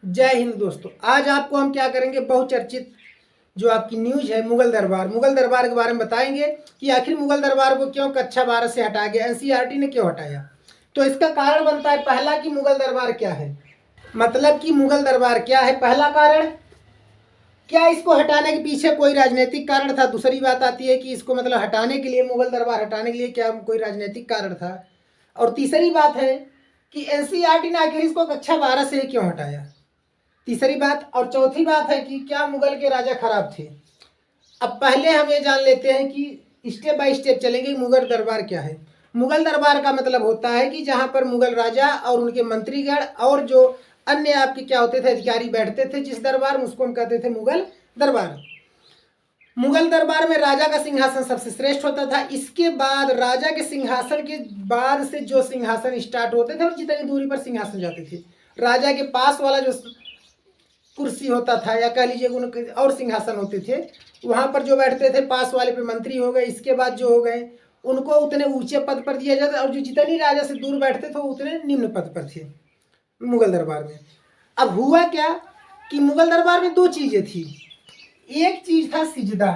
जय हिंद दोस्तों। आज आपको हम क्या करेंगे, बहुचर्चित जो आपकी न्यूज है मुगल दरबार के बारे में बताएंगे कि आखिर मुगल दरबार को क्यों कक्षा 12 से हटाया गया, एनसीईआरटी ने क्यों हटाया। तो इसका कारण बनता है पहला कि मुगल दरबार क्या है, मतलब कि मुगल दरबार क्या है। पहला कारण, क्या इसको हटाने के पीछे कोई राजनीतिक कारण था। दूसरी बात आती है कि इसको मतलब हटाने के लिए, मुगल दरबार हटाने के लिए क्या कोई राजनीतिक कारण था। और तीसरी बात है कि एनसीईआरटी ने आखिर इसको कक्षा 12 से क्यों हटाया, तीसरी बात। और चौथी बात है कि क्या मुगल के राजा खराब थे। अब पहले हम ये जान लेते हैं कि स्टेप बाय स्टेप चलेंगे मुगल दरबार क्या है। मुगल दरबार का मतलब होता है कि जहाँ पर मुगल राजा और उनके मंत्रीगण और जो अन्य आपके क्या होते थे अधिकारी बैठते थे जिस दरबार में, उसको हम कहते थे मुगल दरबार। मुगल दरबार में राजा का सिंहासन सबसे श्रेष्ठ होता था। इसके बाद राजा के सिंहासन के बाद से जो सिंहासन स्टार्ट होते थे और जितनी दूरी पर सिंहासन जाते थे, राजा के पास वाला जो कुर्सी होता था या कह लीजिए उनके और सिंहासन होते थे, वहाँ पर जो बैठते थे पास वाले पे मंत्री हो गए, इसके बाद जो हो गए उनको उतने ऊंचे पद पर दिया जाता, और जो जितनी राजा से दूर बैठते थे वो उतने निम्न पद पर थे मुगल दरबार में। अब हुआ क्या कि मुगल दरबार में दो चीजें थी। एक चीज था सिजदा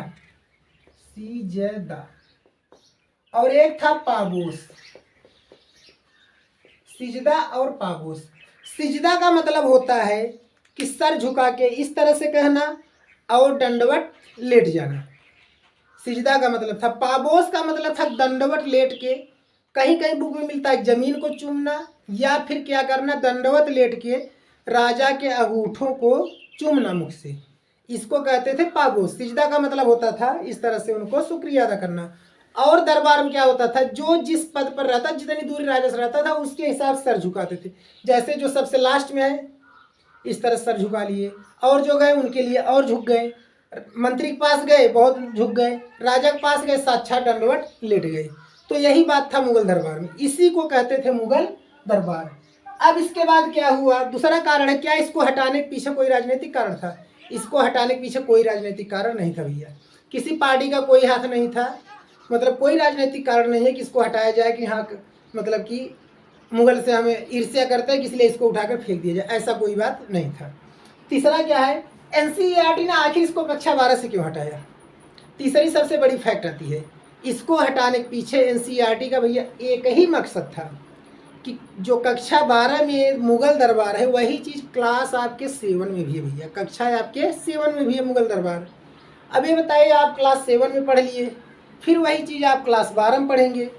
और एक था पागोश। सिजदा और पागोश। सिजदा का मतलब होता है कि सर झुका के इस तरह से कहना और दंडवत लेट जाना, सिजदा का मतलब था। पाबोस का मतलब था दंडवत लेट के, कहीं कहीं बुक में मिलता है जमीन को चूमना, या फिर क्या करना, दंडवत लेट के राजा के अंगूठों को चूमना मुख से, इसको कहते थे पाबोस। सिजदा का मतलब होता था इस तरह से उनको शुक्रिया अदा करना। और दरबार में क्या होता था, जो जिस पद पर रहता, जितनी दूरी राजा से रहता था उसके हिसाब से सर झुकाते थे। जैसे जो सबसे लास्ट में है इस तरह सर झुका लिए, और जो गए उनके लिए और झुक गए, मंत्री के पास गए बहुत झुक गए, राजा के पास गए साक्षात दंडवत लेट गए। तो यही बात था मुगल दरबार में, इसी को कहते थे मुगल दरबार। अब इसके बाद क्या हुआ, दूसरा कारण है, क्या इसको हटाने के पीछे कोई राजनीतिक कारण था। इसको हटाने के पीछे कोई राजनीतिक कारण नहीं था भैया, किसी पार्टी का कोई हाथ नहीं था, मतलब कोई राजनीतिक कारण नहीं है कि इसको हटाया जाए कि हाँ मतलब कि मुगल से हमें ईर्ष्या करते हैं कि इसलिए इसको उठाकर फेंक दिया जाए, ऐसा कोई बात नहीं था। तीसरा क्या है, एनसीईआरटी ने आखिर इसको कक्षा 12 से क्यों हटाया। तीसरी सबसे बड़ी फैक्ट आती है, इसको हटाने के पीछे एनसीईआरटी का भैया एक ही मकसद था कि जो कक्षा 12 में मुगल दरबार है वही चीज़ क्लास आपके 7 में भी है भैया, कक्षा आपके 7 में भी है मुगल दरबार। अब ये बताइए, आप क्लास 7 में पढ़ लिए, फिर वही चीज़ आप क्लास 12 में पढ़ेंगे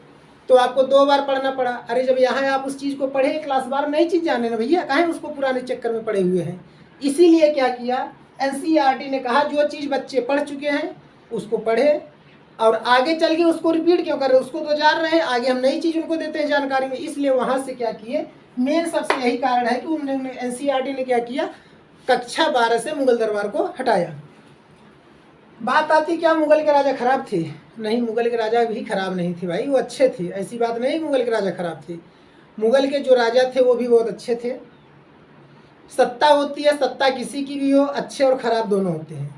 तो आपको 2 बार पढ़ना पड़ा। अरे जब यहाँ आप उस चीज़ को पढ़े क्लास 12 नई चीज़ जाने ना भैया, काहे उसको पुराने चक्कर में पढ़े हुए हैं। इसीलिए क्या किया, एनसीईआरटी ने कहा जो चीज़ बच्चे पढ़ चुके हैं उसको पढ़े, और आगे चल के उसको रिपीट क्यों कर रहे, उसको तो जान रहे हैं, आगे हम नई चीज़ उनको देते हैं जानकारी में। इसलिए वहाँ से क्या किए, मेन सबसे यही कारण है कि उन्होंने एनसीईआरटी ने क्या किया, कक्षा 12 से मुगल दरबार को हटाया। बात आती क्या मुगल के राजा खराब थे, नहीं मुगल के राजा भी खराब नहीं थे भाई, वो अच्छे थे, ऐसी बात नहीं मुगल के राजा खराब थे। मुगल के जो राजा थे वो भी बहुत अच्छे थे। सत्ता होती है, सत्ता किसी की भी हो, अच्छे और खराब दोनों होते हैं,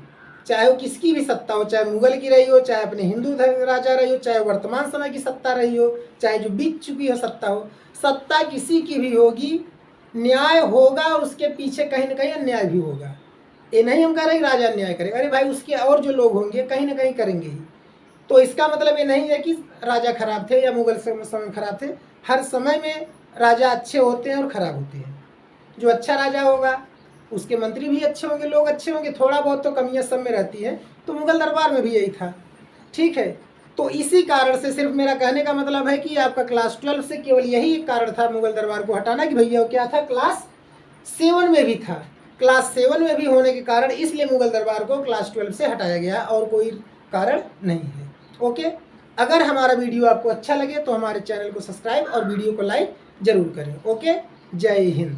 चाहे वो किसकी भी सत्ता हो, चाहे मुगल की रही हो, चाहे अपने हिंदू राजा रही हो, चाहे वर्तमान समय की सत्ता रही हो, चाहे जो बीत चुकी हो सत्ता हो, सत्ता किसी की भी होगी, न्याय होगा और उसके पीछे कहीं ना कहीं अन्याय भी होगा। ये नहीं हम कह रहे राजा अन्याय करेगा, अरे भाई उसके और जो लोग होंगे कहीं ना कहीं करेंगे ही। तो इसका मतलब ये नहीं है कि राजा खराब थे या मुगल समय खराब थे, हर समय में राजा अच्छे होते हैं और खराब होते हैं। जो अच्छा राजा होगा उसके मंत्री भी अच्छे होंगे, लोग अच्छे होंगे, थोड़ा बहुत तो कमियां सब में रहती है, तो मुगल दरबार में भी यही था, ठीक है। तो इसी कारण से सिर्फ मेरा कहने का मतलब है कि आपका क्लास 12 से केवल यही एक कारण था मुगल दरबार को हटाना कि भैया वो क्या था, क्लास 7 में भी था, क्लास 7 में भी होने के कारण इसलिए मुगल दरबार को क्लास 12 से हटाया गया, और कोई कारण नहीं है। ओके, अगर हमारा वीडियो आपको अच्छा लगे तो हमारे चैनल को सब्सक्राइब और वीडियो को लाइक जरूर करें। ओके, जय हिंद।